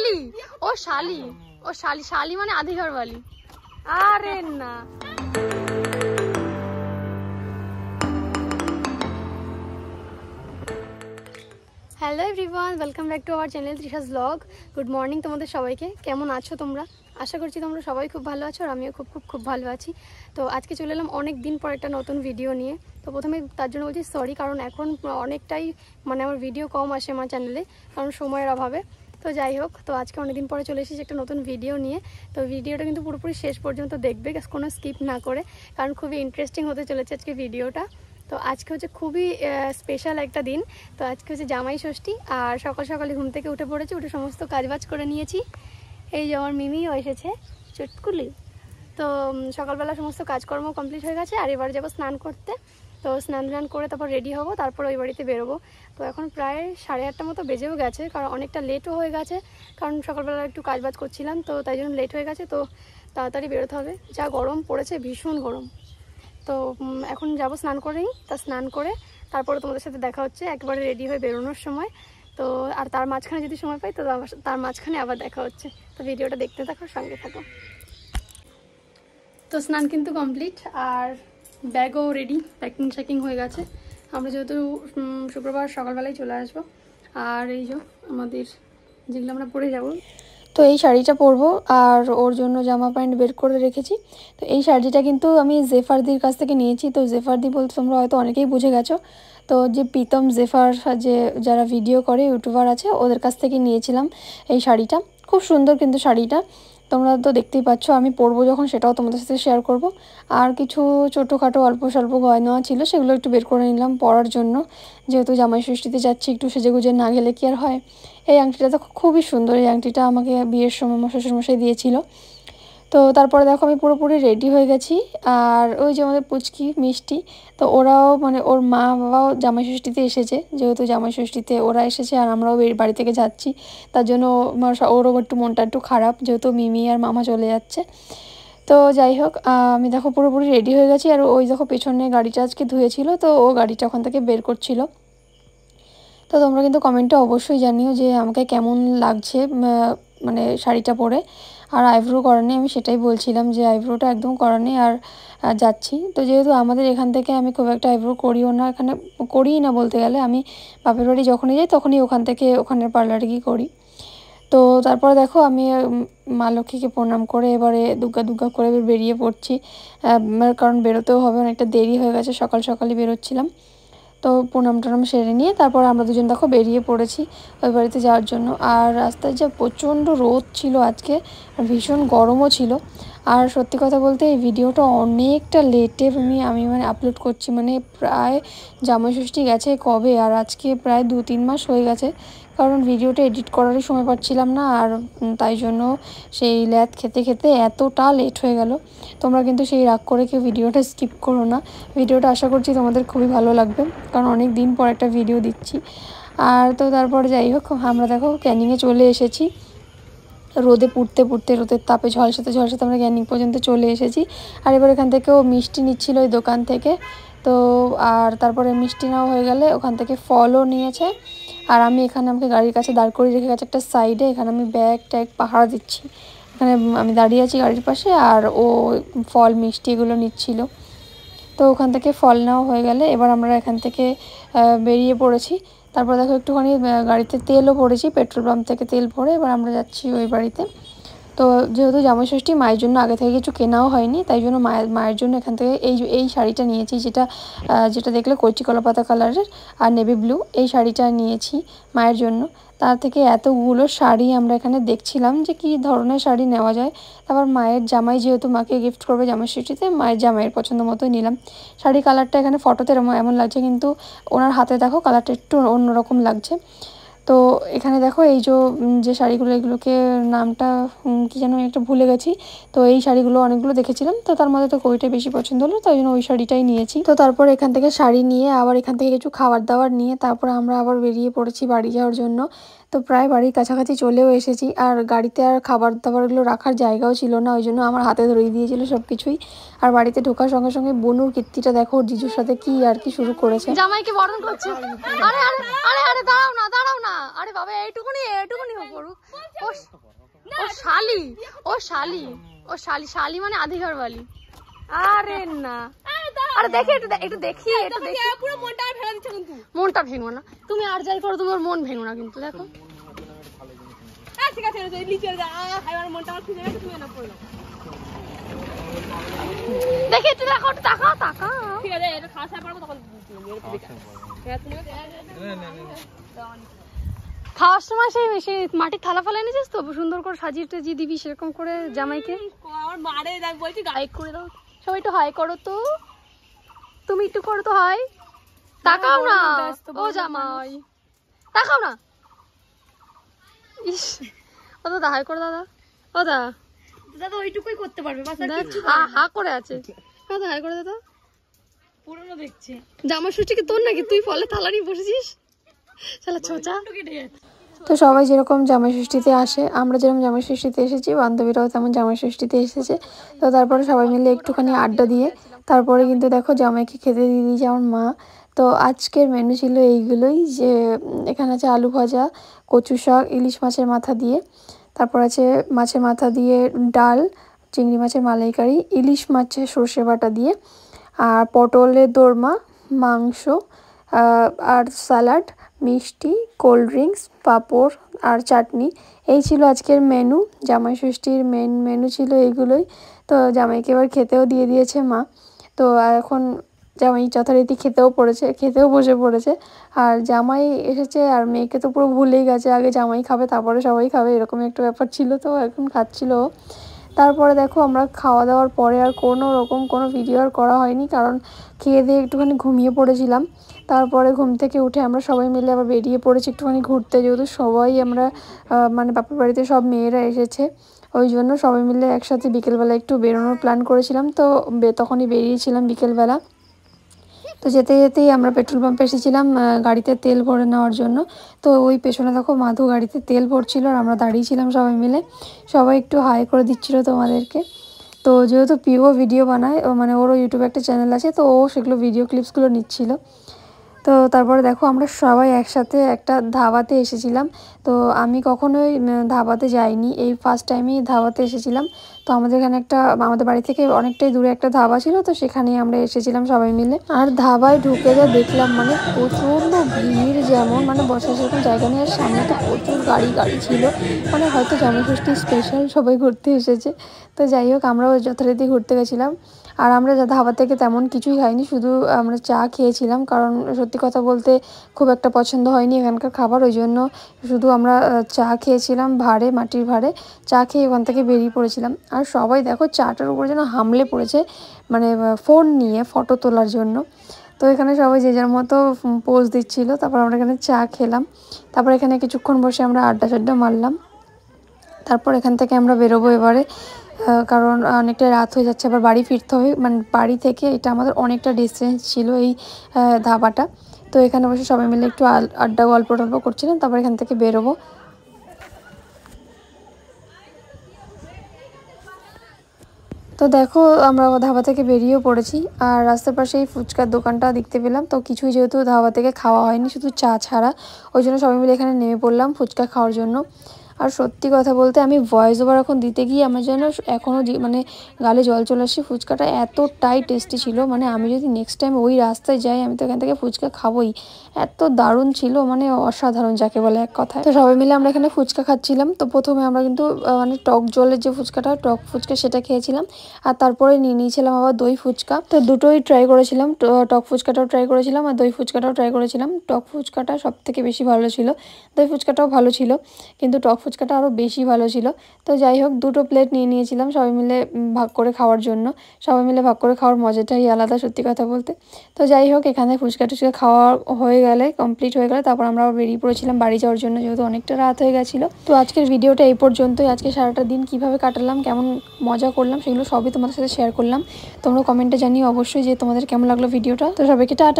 শালি, ও শালি, ও শালি, শালি মানে আধি ঘরওয়ালি। আরে না hello everyone, welcome back to our channel Trisha's vlog. Good morning তোমাদের সবাইকে। কেমন আছো তোমরা? আশা করছি তোমরা সবাই খুব ভালো আছো, আর আমিও খুব খুব খুব ভালো আছি। তো আজকে চলে এলাম অনেক দিন পর একটা নতুন ভিডিও নিয়ে। তো প্রথমে তার জন্য বলছি সরি, কারণ এখন অনেকটাই মানে আমার ভিডিও কম আসে আমার চ্যানেলে, কারণ সময়ের অভাবে। তো যাই হোক, তো আজকে অনেকদিন পরে চলে এসেছি একটা নতুন ভিডিও নিয়ে। তো ভিডিওটা কিন্তু পুরোপুরি শেষ পর্যন্ত দেখবে, কোনো স্কিপ না করে, কারণ খুবই ইন্টারেস্টিং হতে চলেছে আজকে ভিডিওটা। তো আজকে হচ্ছে খুবই স্পেশাল একটা দিন। তো আজকে হচ্ছে জামাই ষষ্ঠী, আর সকাল সকালে ঘুম থেকে উঠে পড়েছি, উঠে সমস্ত কাজবাজ করে নিয়েছি। এই যে আমার মিমিও এসেছে, চুটকুলি। তো সকালবেলা সমস্ত কাজকর্ম কমপ্লিট হয়ে গেছে, আর এবার যাবো স্নান করতে। তো স্নান করে তারপর রেডি হব, তারপর ওই বাড়িতে বেরোবো। তো এখন প্রায় 8:30 মতো বেজেও গেছে, কারণ অনেকটা লেটও হয়ে গেছে, কারণ সকালবেলা একটু কাজবাজ করছিলাম, তো তাই জন্য লেট হয়ে গেছে। তো তাড়াতাড়ি বেরোতে হবে, যা গরম পড়েছে, ভীষণ গরম। তো এখন যাব স্নান করেই। তা স্নান করে তারপরে তোমাদের সাথে দেখা হচ্ছে একেবারে রেডি হয়ে বেরোনোর সময়। তো আর তার মাঝখানে যদি সময় পাই, তো তার মাঝখানে আবার দেখা হচ্ছে। তো ভিডিওটা দেখতে থাকো, সঙ্গে থাকো। তো স্নান কিন্তু কমপ্লিট, আর ব্যাগও রেডি, প্যাকিং শ্যাকিং হয়ে গেছে। আমরা যেহেতু শুক্রবার সকালবেলায় চলে আসবো। আর এই যে আমাদের যেগুলো আমরা পরে যাব, তো এই শাড়িটা পরবো, আর ওর জন্য জামা প্যান্ট বের করে রেখেছি। তো এই শাড়িটা কিন্তু আমি জেফারদির কাছ থেকে নিয়েছি। তো জেফারদি বলতে তোমরা হয়তো অনেকেই বুঝে গেছো, তো যে প্রীতম জেফার, যে যারা ভিডিও করে ইউটিউবার আছে, ওদের কাছ থেকে নিয়েছিলাম এই শাড়িটা। খুব সুন্দর কিন্তু শাড়িটা, তোমরা তো দেখতেই পাচ্ছ। আমি পরবো যখন, সেটাও তোমাদের সাথে শেয়ার করব। আর কিছু ছোটোখাটো অল্প স্বল্প গয়না ছিল, সেগুলো একটু বের করে নিলাম পরার জন্য, যেহেতু জামাই ষষ্ঠীতে যাচ্ছি, একটু সেজেগুজে না গেলে কি আর হয়। এই আংটিটা তো খুবই সুন্দর, এই আংটিটা আমাকে বিয়ের সময় আমার শ্বশুরমশাই দিয়েছিল। তো তারপরে দেখো আমি পুরোপুরি রেডি হয়ে গেছি। আর ওই যে আমাদের পুচকি মিষ্টি, তো ওরাও মানে ওর মা বাবাও জামাই ষষ্ঠীতে এসেছে, যেহেতু জামাই ষষ্ঠীতে ওরা এসেছে আর আমরাও বাড়ি থেকে যাচ্ছি, তার জন্য ওরও একটু মনটা একটু খারাপ, যেহেতু মিমি আর মামা চলে যাচ্ছে। তো যাই হোক, আমি দেখো পুরোপুরি রেডি হয়ে গেছি। আর ওই দেখো পেছনে গাড়িটা আজকে ধুয়েছিল, তো ও গাড়িটা ওখান থেকে বের করছিল। তো তোমরা কিন্তু কমেন্টে অবশ্যই জানিও যে আমাকে কেমন লাগছে মানে শাড়িটা পরে। আর আইব্রো করা নেই, আমি সেটাই বলছিলাম যে আইব্রোটা একদম করা নেই। আর যাচ্ছি তো, যেহেতু আমাদের এখান থেকে আমি খুব একটা আইব্রো করিও না, এখানে করিই না বলতে গেলে। আমি বাপের বাড়ি যখনই যাই তখনই ওখান থেকে ওখানের পার্লারে গিয়ে করি। তো তারপরে দেখো আমি মা লক্ষ্মীকে প্রণাম করে এবারে দুগ্গা দুগ্গা করে বেরিয়ে পড়ছি, কারণ বেরোতেও হবে, অনেকটা দেরি হয়ে গেছে, সকাল সকালই বেরোচ্ছিলাম। তো প্রণাম টনাম সেরে নিয়ে তারপর আমরা দুজন দেখো বেরিয়ে পড়েছি ওই বাড়িতে যাওয়ার জন্য। আর রাস্তায় যে প্রচণ্ড রোদ ছিল আজকে, আর ভীষণ গরমও ছিল। আর সত্যি কথা বলতে এই ভিডিওটা অনেকটা লেটে আমি মানে আপলোড করছি, মানে প্রায় জামাই ষষ্ঠী গেছে কবে, আর আজকে প্রায় 2-3 মাস হয়ে গেছে, কারণ ভিডিওটা এডিট করারই সময় পাচ্ছিলাম না। আর তাই জন্য সেই ল্যাদ খেতে খেতে এতটা লেট হয়ে গেল। তোমরা কিন্তু সেই রাগ করে কেউ ভিডিওটা স্কিপ করো না, ভিডিওটা আশা করছি তোমাদের খুবই ভালো লাগবে, কারণ অনেক দিন পর একটা ভিডিও দিচ্ছি। আর তো তারপরে যাই হোক, আমরা দেখো ক্যানিংয়ে চলে এসেছি। রোদে পুড়তে পুড়তে, রোদের তাপে ঝলসাতে ঝলসাতে আমরা ক্যানিং পর্যন্ত চলে এসেছি। আর এবার এখান থেকেও মিষ্টি নিচ্ছিল ওই দোকান থেকে। তো আর তারপরে মিষ্টি নেওয়া হয়ে গেলে ওখান থেকে ফলও নিয়েছে। আর আমি এখানে আমাকে গাড়ির কাছে দাঁড় করিয়ে রেখে গেছে একটা সাইডে, এখানে আমি ব্যাগ ট্যাগ পাহারা দিচ্ছি। এখানে আমি দাঁড়িয়ে আছি গাড়ির পাশে, আর ও ফল মিষ্টি এগুলো নিচ্ছিল। তো ওখান থেকে ফল নেওয়া হয়ে গেলে এবার আমরা এখান থেকে বেরিয়ে পড়েছি। তারপর দেখো একটুখানি গাড়িতে তেলও ভরেছি, পেট্রোল পাম্প থেকে তেল ভরে এবার আমরা যাচ্ছি ওই বাড়িতে। তো যেহেতু জামাই ষষ্ঠী, মায়ের জন্য আগে থেকে কিছু কেনাও হয়নি, তাই জন্য মায়ের জন্য এখান থেকে এই শাড়িটা নিয়েছি, যেটা দেখলে কচি কলাপাতা কালারের আর নেভি ব্লু, এই শাড়িটা নিয়েছি মায়ের জন্য। তার থেকে এতগুলো শাড়ি আমরা এখানে দেখছিলাম যে কী ধরনের শাড়ি নেওয়া যায়। তারপর মায়ের জামাই যেহেতু মাকে গিফট করবে জামাই ষষ্ঠীতে, মায়ের জামাইয়ের পছন্দ মতোই নিলাম। শাড়ি কালারটা এখানে ফটোতে এমন লাগছে, কিন্তু ওনার হাতে দেখো কালারটা একটু অন্যরকম লাগছে। তো এখানে দেখো এই যে শাড়িগুলো, এগুলোকে নামটা কি যেন একটা ভুলে গেছি। তো এই শাড়িগুলো অনেকগুলো দেখেছিলাম, তো তার মধ্যে তো ওইটাই বেশি পছন্দ হলো, তাই জন্য ওই শাড়িটাই নিয়েছি। তো তারপর এখান থেকে শাড়ি নিয়ে আবার এখান থেকে কিছু খাবার দাবার নিয়ে তারপর আমরা আবার বেরিয়ে পড়েছি বাড়ি যাওয়ার জন্য। তো প্রায় বাড়ির কাছাকাছি চলেও এসেছি। আর গাড়িতে আর খাবার দাবারগুলো রাখার জায়গাও ছিল না, ওই জন্য আমার হাতে ধরিয়ে দিয়েছিল সব কিছুই। আর বাড়িতে ঢোকার সঙ্গে সঙ্গে বনুর কীর্তিটা দেখো, জিজুর সাথে কি আর কি শুরু করেছে। জামাইকে বরণ করছে। আরে আরে আরে আরে দাঁড়াও না, আরে বাবা এইটুকুনি করুক। ও শালি, ও শালি, ও শালি, শালি মানে আধি ঘর वाली। আরে না, আরে দেখি একটু দেখি, পুরো মনটা ভেঙে দিচ্ছে কিন্তু। মনটা ভেঙো না তুমি, আর যাই করো তুমি ওর মন ভেঙো না কিন্তু। দেখো ঠিক আছে, নিচে যা, আমার মনটা আর খুঁজে গেছে, তুমি না পড়লো। দেখি একটু দেখো, একটু তাকাও তাকাও। ঠিক আছে, এটা খাওয়া পারবো তখন খাওয়ার সময় সেই মাটির থালা ফালা এনেছিস তো, সুন্দর করে সাজিয়ে টাজিয়ে দিবি সেরকম করে জামাইকে। আমার মারে বলছি হাই করে দাও, সবাই একটু হাই করো তো, তুমি একটু করো তো হাই। তাকাও না ও জামাই, তাকাও না। ইস ও দাদা হাই করো, দাদা ও দাদা ওইটুকুই করতে পারবে, হা করে আছে। দাদা হাই করে দাদা, পুরনো দেখছে। জামা ষষ্ঠী কি তোর নাকি, তুই ফলে থালা নিয়ে বসেছিস শালা ছোচা। তো সবাই যেরকম জামাই ষষ্ঠীতে আসে, আমরা যেরকম জামাই ষষ্ঠীতে এসেছি, বান্ধবীরাও তেমন জামাই ষষ্ঠীতে এসেছে। তো তারপরে সবাই মিলে একটুখানি আড্ডা দিয়ে তারপরে কিন্তু দেখো জামাইকে খেতে দিয়ে দিয়েছে আমার মা। তো আজকের মেনু ছিল এইগুলোই, যে এখানে আছে আলু ভাজা, কচু শাক, ইলিশ মাছের মাথা দিয়ে, তারপর আছে মাছের মাথা দিয়ে ডাল, চিংড়ি মাছের মালাইকারি, ইলিশ মাছের সর্ষে বাটা দিয়ে, আর পটলের দোরমা, মাংস, আর স্যালাড, মিষ্টি, কোল্ড ড্রিঙ্কস, পাঁপড় আর চাটনি। এই ছিল আজকের মেনু। জামাই ষষ্ঠীর মেনু ছিল এইগুলোই। তো জামাইকে এবার খেতেও দিয়ে দিয়েছে মা। তো এখন জামাই যথারীতি খেতেও বসে পড়েছে। আর জামাই এসেছে আর মেয়েকে তো পুরো ভুলেই গেছে, আগে জামাই খাবে তারপরে সবাই খাবে, এরকম একটা ব্যাপার ছিল। তো এখন খাচ্ছিল। তারপরে দেখো আমরা খাওয়া দাওয়ার পরে আর কোনো ভিডিও আর করা হয়নি, কারণ খেয়ে দিয়ে একটুখানি ঘুমিয়ে পড়েছিলাম। তারপরে ঘুম থেকে উঠে আমরা সবাই মিলে আবার বেরিয়ে পড়েছি একটুখানি ঘুরতে, যেহেতু সবাই আমরা মানে বাপের বাড়িতে সব মেয়েরা এসেছে, ওই জন্য সবাই মিলে একসাথে বিকেলবেলা একটু বেরোনোর প্ল্যান করেছিলাম। তো তখনই বেরিয়েছিলাম বিকেলবেলা। তো যেতে যেতেই আমরা পেট্রোল পাম্পে এসেছিলাম গাড়িতে তেল ভরে নেওয়ার জন্য। তো ওই পেছনে দেখো মাধু গাড়িতে তেল ভরছিল আর আমরা দাঁড়িয়েছিলাম সবাই মিলে, সবাই একটু হাই করে দিচ্ছিল তোমাদেরকে। তো যেহেতু পিও ভিডিও বানায়, মানে ওরও ইউটিউবে একটা চ্যানেল আছে, তো ও সেগুলো ভিডিও ক্লিপসগুলো নিচ্ছিল। তো তারপরে দেখো আমরা সবাই একসাথে একটা ধাবাতে এসেছিলাম। তো আমি কখনোই ধাবাতে যাইনি, এই ফার্স্ট টাইমই ধাবাতে এসেছিলাম। তো আমাদের এখানে আমাদের বাড়ি থেকে অনেকটাই দূরে একটা ধাবা ছিল, তো সেখানেই আমরা এসেছিলাম সবাই মিলে। আর ধাবায় ঢুকে যা দেখলাম, মানে প্রচণ্ড ভিড়, যেমন মানে বসার সেরকম জায়গা নেই, আর সামনে তো প্রচুর গাড়ি ছিল, মানে হয়তো জামাই ষষ্ঠী স্পেশাল সবাই ঘুরতে এসেছে। তো যাই হোক আমরাও যথারীতি ঘুরতে গেছিলাম। আর আমরা ধাবা থেকে তেমন কিছুই খাইনি, শুধু আমরা চা খেয়েছিলাম, কারণ সত্যি কথা বলতে খুব একটা পছন্দ হয়নি এখানকার খাবার, ওই জন্য শুধু আমরা চা খেয়েছিলাম মাটির ভাঁড়ে চা খেয়ে ওখান থেকে বেরিয়ে পড়েছিলাম। আর সবাই দেখো চাটার উপরে যেন হামলে পড়েছে, মানে ফোন নিয়ে ফটো তোলার জন্য। তো এখানে সবাই যে যার মতো পোজ দিচ্ছিল, তারপর আমরা এখানে চা খেলাম, তারপর এখানে কিছুক্ষণ বসে আমরা আড্ডা মারলাম। তারপর এখান থেকে আমরা বেরোবো এবারে, কারণ অনেকটা রাত হয়ে যাচ্ছে, আবার বাড়ি ফিরতে হবে। মানে বাড়ি থেকে এটা আমাদের অনেকটা ডিস্টেন্স ছিল এই ধাবাটা। তো এখানে বসে সবাই মিলে একটু আড্ডা গল্প করছিলাম, তারপর এখান থেকে বেরোবো। তো দেখো আমরা ধাবা থেকে বেরিয়েও পড়েছি, আর রাস্তার পাশে এই ফুচকার দোকানটা দেখতে পেলাম। তো কিছুই যেহেতু ধাবা থেকে খাওয়া হয়নি, শুধু চা ছাড়া, ওই জন্য সবাই মিলে এখানে নেমে পড়লাম ফুচকা খাওয়ার জন্য। আর সত্যি কথা বলতে আমি ভয়েস ওভার এখন দিতে গিয়ে আমার যেন এখনও মানে গালে জল চলে আসছে। ফুচকাটা এতটাই টেস্টি ছিল, মানে আমি যদি নেক্সট টাইম ওই রাস্তায় যাই আমি তো এখান থেকে ফুচকা খাবোই, এত দারুণ ছিল, মানে অসাধারণ যাকে বলে এক কথায়। তো সবাই মিলে আমরা এখানে ফুচকা খাচ্ছিলাম। তো প্রথমে আমরা কিন্তু মানে টক জলের যে ফুচকাটা, টক ফুচকা, সেটা খেয়েছিলাম, আর তারপরে নিয়ে নিয়েছিলাম আবার দই ফুচকা। তো দুটোই ট্রাই করেছিলাম, টক ফুচকাটাও ট্রাই করেছিলাম আর দই ফুচকাটাও ট্রাই করেছিলাম। টক ফুচকাটা সব থেকে বেশি ভালো ছিল, দই ফুচকাটাও ভালো ছিল, কিন্তু টক ফুচকাটা আরও বেশি ভালো ছিল। তো যাই হোক দুটো প্লেট নিয়ে নিয়েছিলাম সবাই মিলে ভাগ করে খাওয়ার জন্য। সবাই মিলে ভাগ করে খাওয়ার মজাটাই আলাদা সত্যি কথা বলতে। তো যাই হোক এখানে ফুচকা টুচকা খাওয়া কমপ্লিট হয়ে গেলে তারপর আমরা বেরিয়ে পড়েছিলাম বাড়ি যাওয়ার জন্য, যেহেতু অনেকটা রাত হয়ে গেছিলো। তো আজকের ভিডিওটা এই পর্যন্তই। আজকে সারাটা দিন কিভাবে কাটালাম, কেমন মজা করলাম, সেগুলো সবই তোমাদের সাথে শেয়ার করলাম। তোমরা কমেন্টে জানিও অবশ্যই যে তোমাদের কেমন লাগলো ভিডিওটা। তো সবাইকে টাটা।